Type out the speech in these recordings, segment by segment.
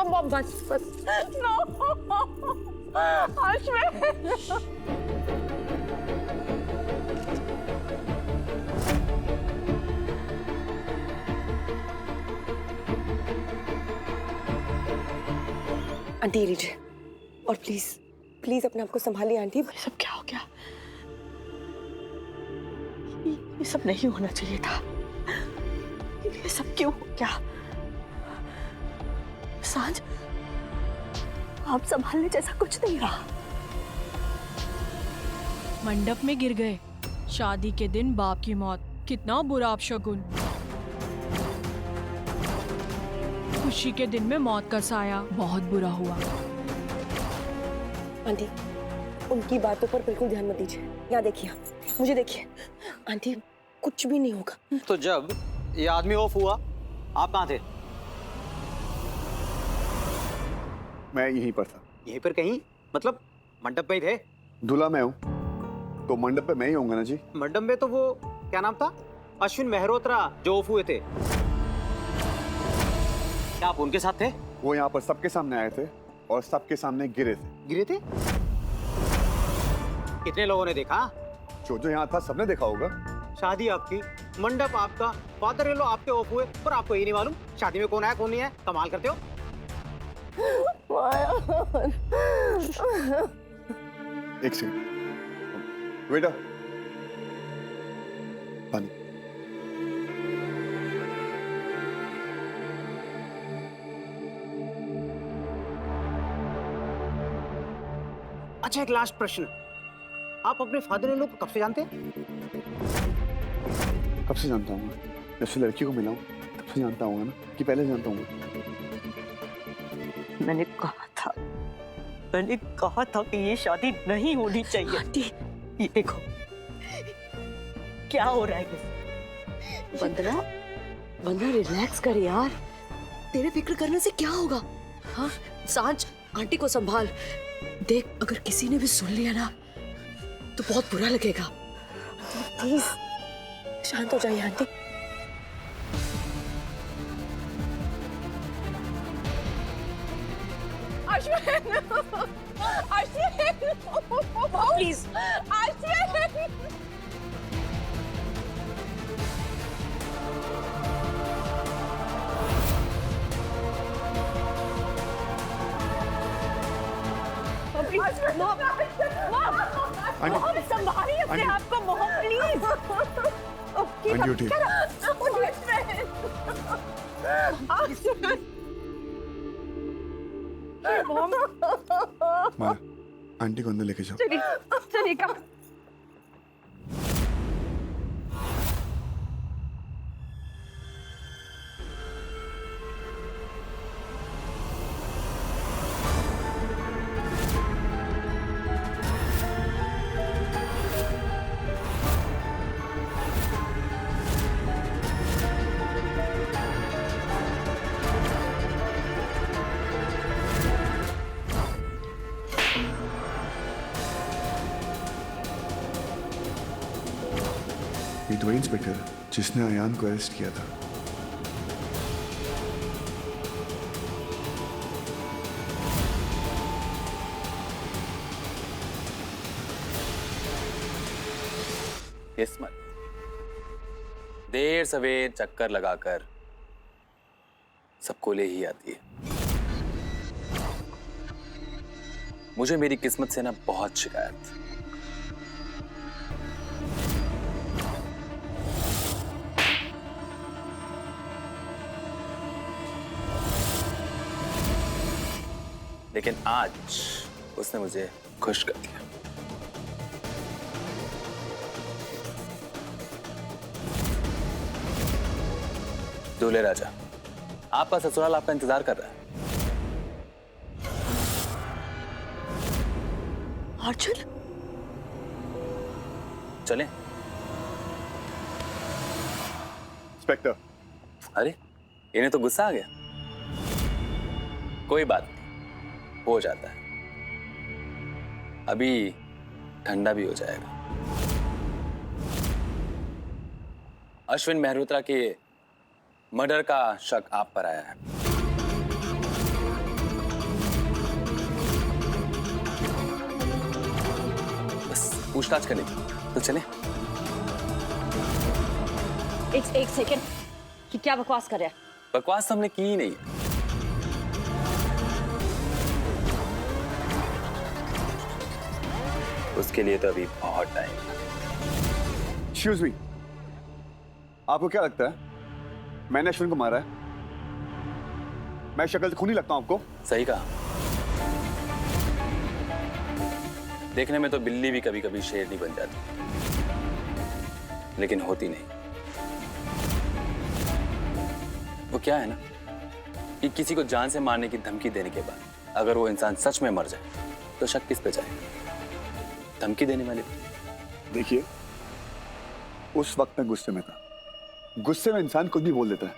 Mom बस बस। No Ashwin. Aunty लीजिए, और प्लीज प्लीज अपने आप को संभालिए आंटी। ये सब क्या हो गया? ये सब नहीं होना चाहिए था। ये सब क्यों हो गया? सांझ, आप संभालने जैसा कुछ नहीं रहा। मंडप में गिर गए, शादी के दिन बाप की मौत, कितना बुरा अपशगुन। खुशी के दिन में मौत का साया, बहुत बुरा हुआ। आंटी उनकी बातों पर बिल्कुल ध्यान मत दीजिए। यहाँ देखिए, मुझे देखिए आंटी, कुछ भी नहीं होगा। तो जब ये आदमी ऑफ हुआ, आप कहाँ थे? मैं यहीं पर था। यहीं पर कहीं? मतलब मंडप में ही थे? दूल्हा मैं हूँ तो मंडप पे मैं ही होऊंगा ना जी। मंडप में तो वो क्या नाम था, अश्विन मेहरोत्रा जो ऑफ हुए थे, क्या आप उनके साथ थे? वो यहाँ पर सबके सामने आए थे और सबके सामने गिरे थे। गिरे थे? कितने लोगों ने देखा? जो जो यहाँ था सबने देखा होगा। शादी आपकी, मंडप आपका, फादर इन लॉ आपके ऑफ हुए, पर आपको ये नहीं मालूम शादी में कौन आया कौन नहीं आया? कमाल करते हो। एक सेकंड बेटा, पानी। अच्छा, एक लास्ट प्रश्न, आप अपने फादर इन लॉ को कब से जानते हैं? कब से जानता हूँ? जब से लड़की को मिला हूँ तब से जानता हूँ ना, कि पहले जानता हूँ? मैंने कहा था कि ये शादी नहीं होनी चाहिए। आंटी ये देखो क्या हो रहा है। वंदना, वंदना रिलैक्स कर यार, तेरे फिक्र करने से क्या होगा? हाँ सांझ, आंटी को संभाल। देख, अगर किसी ने भी सुन लिया ना तो बहुत बुरा लगेगा। प्लीज शांत हो जाइए aunty. Ashwin, Ashwin, please Ashwin. Aunty, संभालिए अपने आप को मोह, प्लीज। आंटी उठिए। माँ, आंटी को अंदर लेके जाओ। चलिए कम। ये तो वही इंस्पेक्टर जिसने अयान को अरेस्ट किया था। किस्मत देर सवेर चक्कर लगाकर सबको ले ही आती है। मुझे मेरी किस्मत से ना बहुत शिकायत। लेकिन आज उसने मुझे खुश कर दिया। दूल्हे राजा, आपका ससुराल आपका इंतजार कर रहा है। अर्जुन, चलें? इंस्पेक्टर, अरे इन्हें तो गुस्सा आ गया। कोई बात नहीं, हो जाता है, अभी ठंडा भी हो जाएगा। अश्विन मेहरोत्रा के मर्डर का शक आप पर आया है। पूछताछ करेगी, तो चले। एक सेकंड, कि क्या बकवास कर रहा है? बकवास तो हमने की ही नहीं। उसके लिए तो अभी बहुत टाइम। एक्सक्यूज मी, आपको क्या लगता है मैंने अश्विन को मारा है? मैं शक्ल से खूनी लगता हूं आपको? सही कहा। देखने में तो बिल्ली भी कभी कभी शेरनी बन जाती, लेकिन होती नहीं। वो क्या है ना कि किसी को जान से मारने की धमकी देने के बाद अगर वो इंसान सच में मर जाए तो शक किस पे जाए? धमकी देने वाले पे। देखिए, उस वक्त मैं गुस्से में था। गुस्से में इंसान कुछ भी बोल देता है।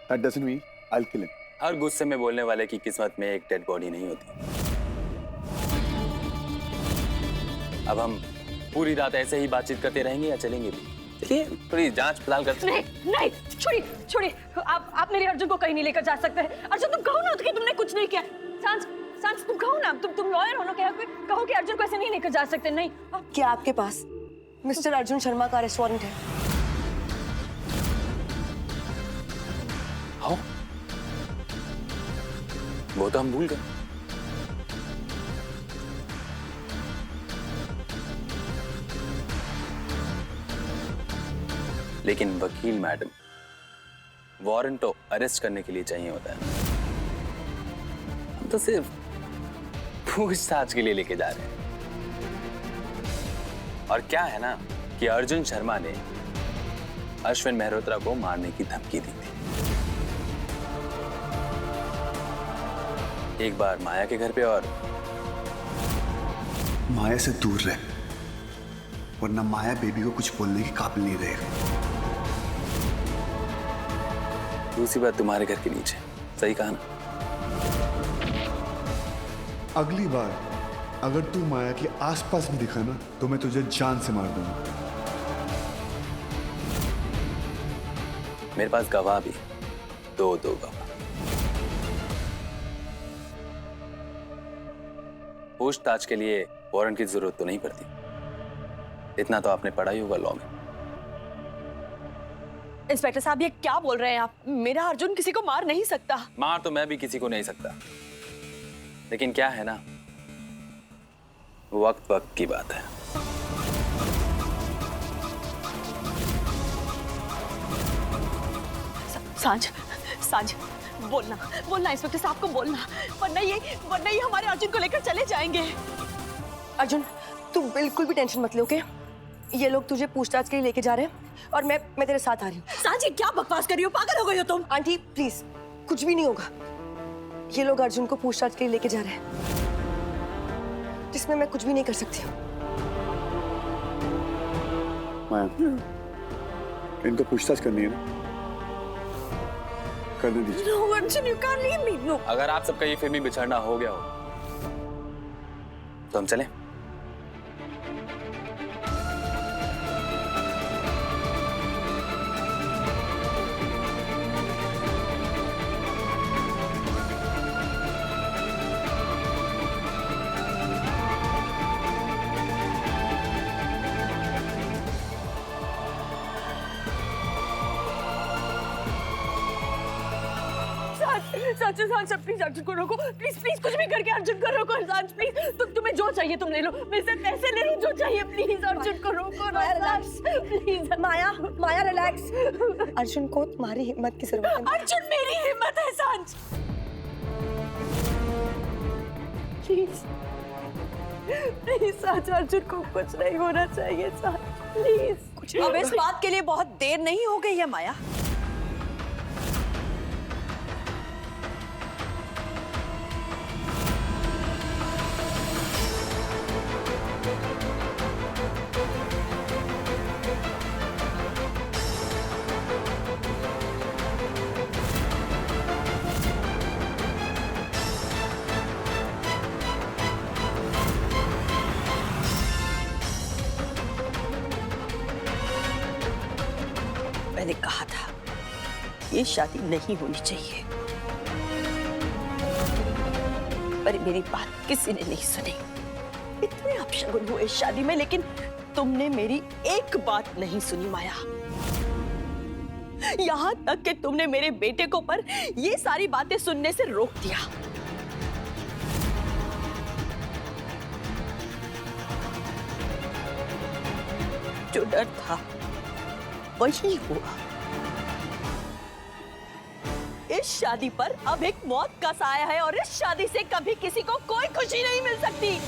That doesn't mean I'll kill him. हर गुस्से में बोलने वाले की किस्मत में एक डेड बॉडी नहीं होती। अब हम पूरी रात ऐसे ही बातचीत करते रहेंगे या चलेंगे भी? चलिए थोड़ी जांच पड़ताल करते हैं। नहीं, छोड़िए। आप मेरे अर्जुन को कहीं नहीं लेकर जा सकते। अर्जुन, तुम कहो ना कि तुमने कुछ नहीं किया। सांच तुम कहो ना, तुम लॉयर हो ना, कहो कि अर्जुन को ऐसे नहीं लेकर जा सकते। नहीं, क्या आपके पास मिस्टर अर्जुन शर्मा का रेस्टोरेंट है? हाँ, वो तो हम भूल गए। लेकिन वकील मैडम, वारंट तो अरेस्ट करने के लिए चाहिए होता है। हम तो सिर्फ पूछताछ के लिए लेके जा रहे हैं। और क्या है ना कि अर्जुन शर्मा ने अश्विन मेहरोत्रा को मारने की धमकी दी थी। एक बार माया के घर पे और माया से दूर रह, वरना माया बेबी को कुछ बोलने की काबिल नहीं रहेगा। दूसरी बात तुम्हारे घर के नीचे। सही कहा ना? अगली बार अगर तू माया के आसपास भी दिखा ना तो मैं तुझे जान से मार दूंगा। मेरे पास गवाह भी, दो गवाह। पूछताछ के लिए वारंट की जरूरत तो नहीं पड़ती। इतना तो आपने पढ़ा ही होगा लॉ में। इंस्पेक्टर साहब, ये क्या बोल रहे हैं आप? मेरा अर्जुन किसी को मार नहीं सकता। मार तो मैं भी किसी को नहीं सकता, लेकिन क्या है ना, वक्त की बात है। सांझ बोलना इंस्पेक्टर साहब को बोलना, वरना ये हमारे अर्जुन को लेकर चले जाएंगे। अर्जुन, तू बिल्कुल भी टेंशन मत ले, ओके? ये लोग तुझे पूछताछ के लिए लेके जा रहे हैं और मैं तेरे साथ आ रही हूँ। सांझ, क्या बकवास कर रही हो? पागल हो गई हो तुम? आंटी प्लीज, कुछ भी नहीं होगा। ये लोग अर्जुन को पूछताछ के लिए लेके जा रहे हैं, जिसमें मैं कुछ भी नहीं कर सकती हूँ। माया, इनको पूछताछ करनी है ना, करने दीजिए। No, Arjun, you can't leave me. No. अगर आप सबका ये फिल्मी बिछड़ना हो गया हो तो हम चलें। सांझ, प्लीज अर्जुन को रोको। प्लीज कुछ भी करके अर्जुन को रोको। सांझ प्लीज, तुम्हें जो चाहिए तुम ले लो। मेरे से पैसे ले लो, जो चाहिए। प्लीज अर्जुन को रोको। Maya relax, please Maya relax. Arjun को तुम्हारी हिम्मत की जरूरत है। अर्जुन मेरी हिम्मत है सांझ। प्लीज सांझ, अर्जुन को कुछ नहीं होना चाहिए सांझ, प्लीज। अब इस बात के लिए बहुत देर नहीं हो गई है माया। मैंने कहा था ये शादी नहीं होनी चाहिए, पर मेरी बात किसी ने नहीं सुनी। इतने अपशगुन हुए इस शादी में, लेकिन तुमने मेरी एक बात नहीं सुनी माया। यहां तक कि तुमने मेरे बेटे को पर ये सारी बातें सुनने से रोक दिया। जो डर था वही हुआ। इस शादी पर अब एक मौत का साया है और इस शादी से कभी किसी को कोई खुशी नहीं मिल सकती।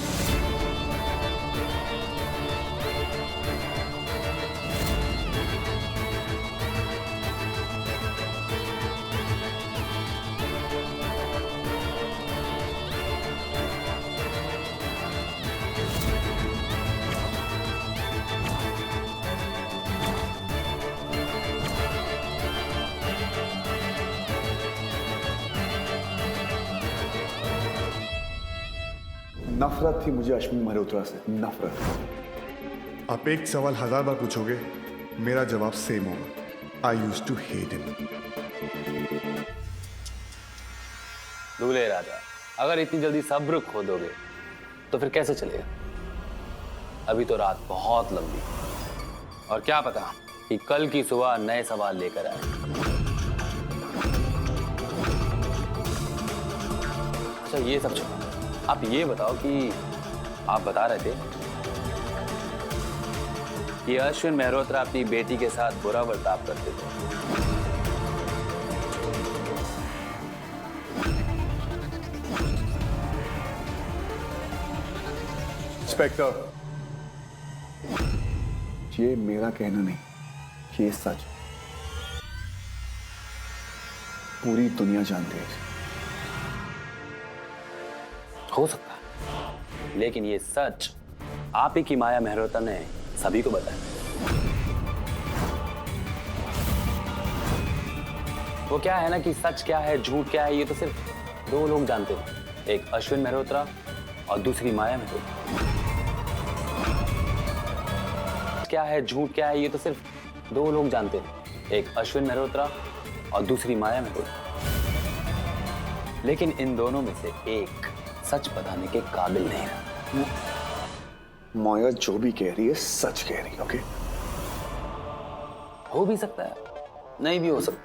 नफरत थी मुझे अश्विनी मल्होत्रा से, नफरत। आप एक सवाल 1000 बार पूछोगे, मेरा जवाब सेम होगा। I used to hate him. दूल्हे राजा, अगर इतनी जल्दी सब्र खो दोगे तो फिर कैसे चलेगा? अभी तो रात बहुत लंबी और क्या पता कि कल की सुबह नए सवाल लेकर आए। अच्छा ये सब छोड़ो, आप ये बताओ कि आप बता रहे थे कि अश्विन मेहरोत्रा अपनी बेटी के साथ बुरा बर्ताव करते थे। इंस्पेक्टर, ये मेरा कहना नहीं, ये सच। पूरी दुनिया जानती है। हो सकता है, लेकिन ये सच आप ही की माया मेहरोत्रा ने सभी को बताया। वो क्या है ना कि सच क्या है झूठ क्या है ये तो सिर्फ दो लोग जानते हैं, एक अश्विन मेहरोत्रा और दूसरी माया मेहरोत्रा। क्या है झूठ क्या है ये तो सिर्फ दो लोग जानते हैं, एक अश्विन मेहरोत्रा और दूसरी माया मेहरोत्रा। लेकिन इन दोनों में से एक सच बताने के काबिल नहीं है। माया जो भी कह रही है सच कह रही है, ओके? हो भी सकता है, नहीं भी हो सकता।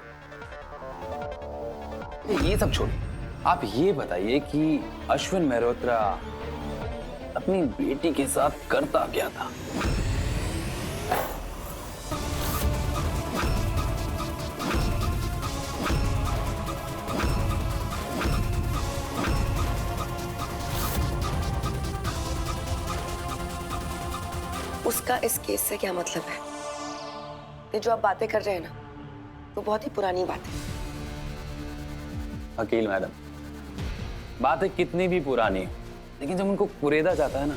ये सब छोड़िए, आप ये बताइए कि अश्विन मेहरोत्रा अपनी बेटी के साथ करता क्या था? उसका इस केस से क्या मतलब है? ये जो आप बातें कर रहे हैं ना, वो बहुत ही पुरानी बात है। वकील मैडम, बातें कितनी भी पुरानी हो, लेकिन जब उनको कुरेदा जाता है ना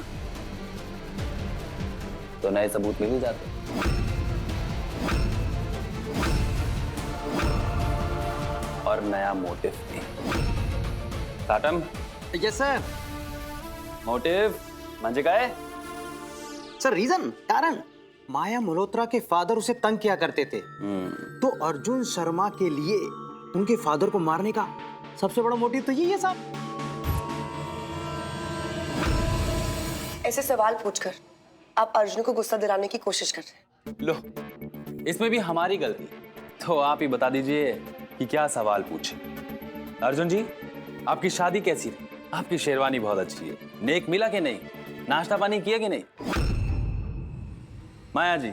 तो नए सबूत मिल ही जाते। और नया मोटिव भी। Satam, yes sir. मोटिव म्हणजे काय? सर रीजन, कारण माया मल्होत्रा के फादर उसे तंग किया करते थे, तो अर्जुन शर्मा के लिए उनके फादर को मारने का सबसे बड़ा मोटिव तो यही है साहब। ऐसे सवाल पूछकर आप अर्जुन को गुस्सा दिलाने की कोशिश कर रहे हैं। लो, इसमें भी हमारी गलती, तो आप ही बता दीजिए कि क्या सवाल पूछे। अर्जुन जी, आपकी शादी कैसी थी? आपकी शेरवानी बहुत अच्छी है, नेक मिला कि नहीं? नाश्ता पानी किया कि नहीं? माया जी,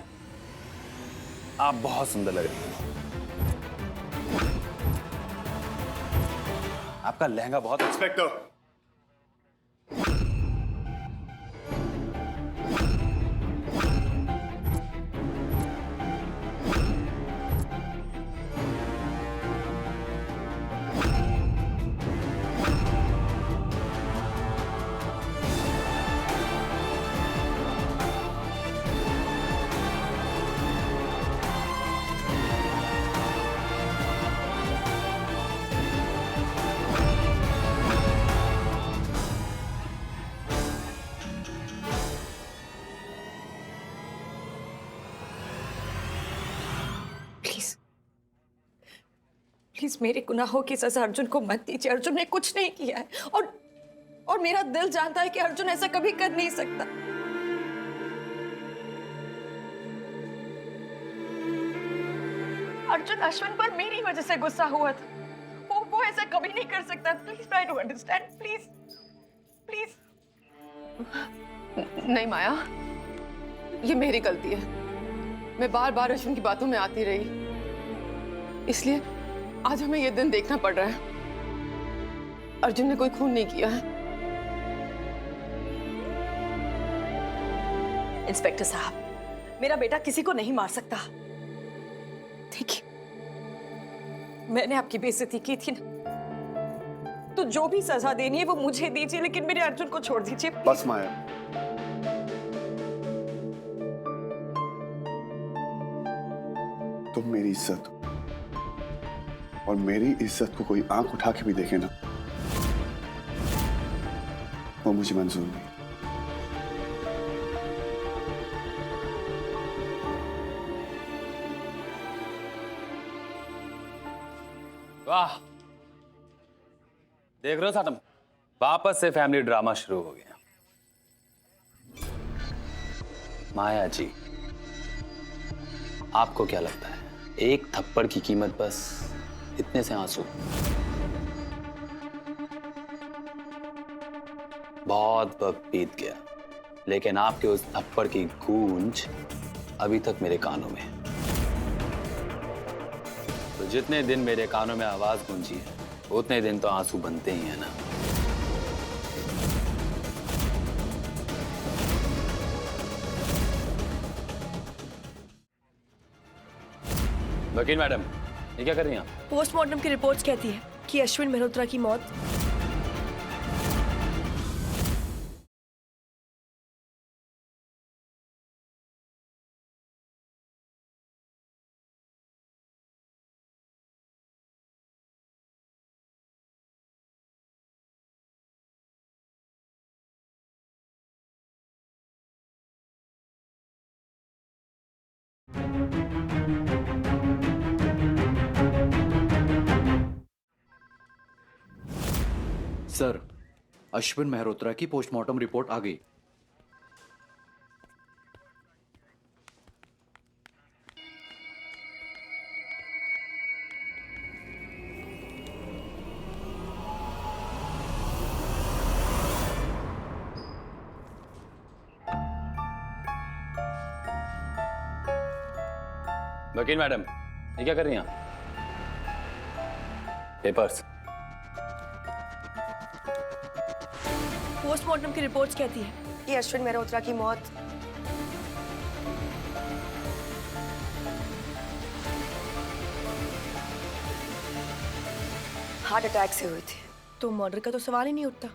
आप बहुत सुंदर लग रही हैं। आपका लहंगा बहुत अच्छा। इंस्पेक्टर, प्लीज मेरे गुनाहों की सजा अर्जुन को मत दीजिए। अर्जुन ने कुछ नहीं किया है और मेरा दिल जानता है कि अर्जुन ऐसा कभी कर नहीं सकता। अर्जुन अश्विन पर मेरी वजह से गुस्सा हुआ था। वो ऐसा कभी नहीं कर सकता। Please try to understand, please please. नहीं माया, ये मेरी गलती है। मैं बार बार अश्विन की बातों में आती रही, इसलिए आज हमें ये दिन देखना पड़ रहा है। अर्जुन ने कोई खून नहीं किया है। इंस्पेक्टर साहब, मेरा बेटा किसी को नहीं मार सकता। देखिए, मैंने आपकी बेइज्जती की थी ना, तो जो भी सजा देनी है वो मुझे दीजिए, लेकिन मेरे अर्जुन को छोड़ दीजिए। बस माया, तुम मेरी इज्जत हो, और मेरी इज्जत को कोई आंख उठा के भी देखे ना, वो मुझे मंजूर नहीं। वाह, देख रहे हो साटम, वापस से फैमिली ड्रामा शुरू हो गया। माया जी, आपको क्या लगता है एक थप्पड़ की कीमत बस इतने से आंसू? बहुत वक्त बीत गया, लेकिन आपके उस थप्पड़ की गूंज अभी तक मेरे कानों में है। तो जितने दिन मेरे कानों में आवाज गूंजी है, उतने दिन तो आंसू बनते ही है ना। वकील मैडम, ये क्या कर रही हैं आप? पोस्टमार्टम की रिपोर्ट्स कहती है कि अश्विन मल्होत्रा की मौत सर, अश्विन मेहरोत्रा की पोस्टमार्टम रिपोर्ट आ गई। वकील मैडम, ये क्या कर रही हैं आप? पेपर्स। पोस्टमार्टम की रिपोर्ट्स कहती है कि अश्विन मल्होत्रा की मौत हार्ट अटैक से हुई थी। तो मर्डर का तो सवाल ही नहीं उठता।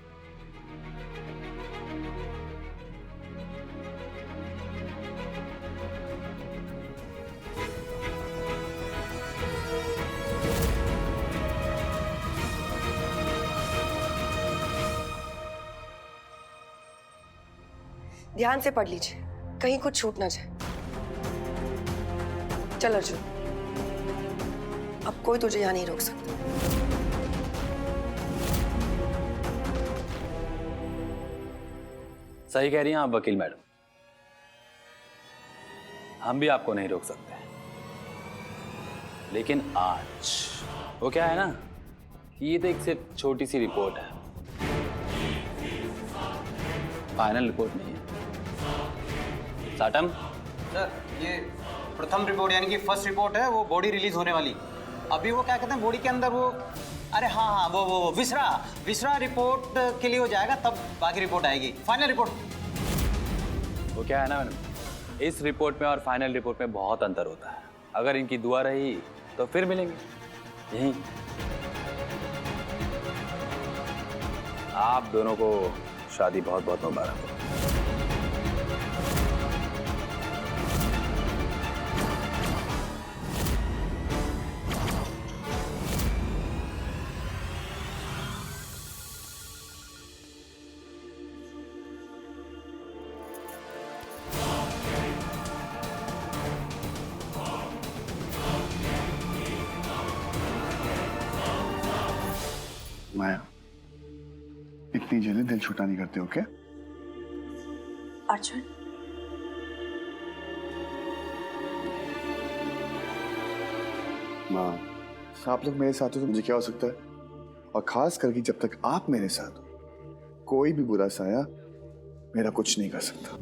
ध्यान से पढ़ लीजिए, कहीं कुछ छूट ना जाए। चल अर्जुन, अब कोई तुझे यहां नहीं रोक सकता। सही कह रही हैं आप वकील मैडम, हम भी आपको नहीं रोक सकते। लेकिन आज वो क्या है ना, ये तो एक सिर्फ छोटी सी रिपोर्ट है, फाइनल रिपोर्ट नहीं है। साटम सर, ये प्रथम रिपोर्ट यानी कि फर्स्ट रिपोर्ट है, वो बॉडी रिलीज होने वाली। अभी वो क्या कहते हैं, बॉडी के अंदर वो, अरे हाँ, वो विसरा रिपोर्ट के लिए हो जाएगा, तब बाकी रिपोर्ट आएगी, फाइनल रिपोर्ट। वो क्या है ना मैडम, इस रिपोर्ट में और फाइनल रिपोर्ट में बहुत अंतर होता है। अगर इनकी दुआ रही तो फिर मिलेंगे यहीं। आप दोनों को शादी बहुत बहुत मुबारक हो। माया, इतनी जल्दी दिल छोटा नहीं करते हो क्या? अर्जुन, माँ, आप लोग मेरे साथ हो तो मुझे क्या हो सकता है? और खास करके जब तक आप मेरे साथ हो, कोई भी बुरा साया मेरा कुछ नहीं कर सकता।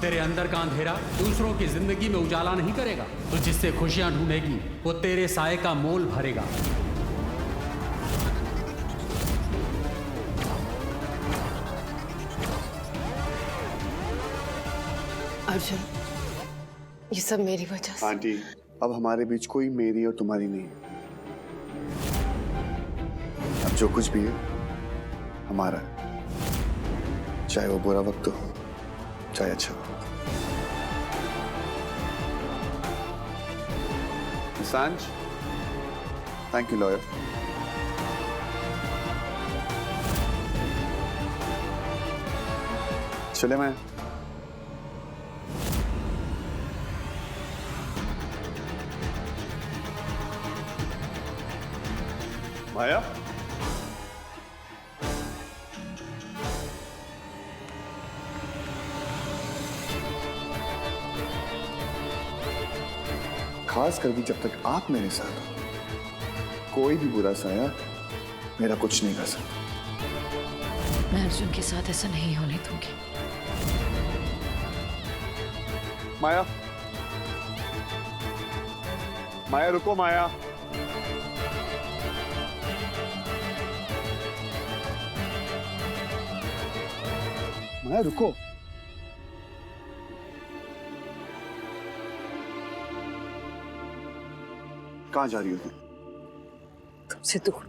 तेरे अंदर का अंधेरा दूसरों की जिंदगी में उजाला नहीं करेगा, तो जिससे खुशियां ढूंढेगी वो तेरे साए का मोल भरेगा। अर्जुन, ये सब मेरी वजह से। आंटी, अब हमारे बीच कोई मेरी और तुम्हारी नहीं है। अब जो कुछ भी है हमारा है, चाहे वो बुरा वक्त हो चाहे अच्छा वक्त। सांझ, थैंक यू लॉयर। चले मैं। माया, खास करके जब तक आप मेरे साथ हो, कोई भी बुरा साया मेरा कुछ नहीं कर सकता। मैं अर्जुन के साथ ऐसा नहीं होने दूंगी। माया, माया रुको, माया। माया रुको। कहाँ जा रही हो तुम? तुमसे दूर।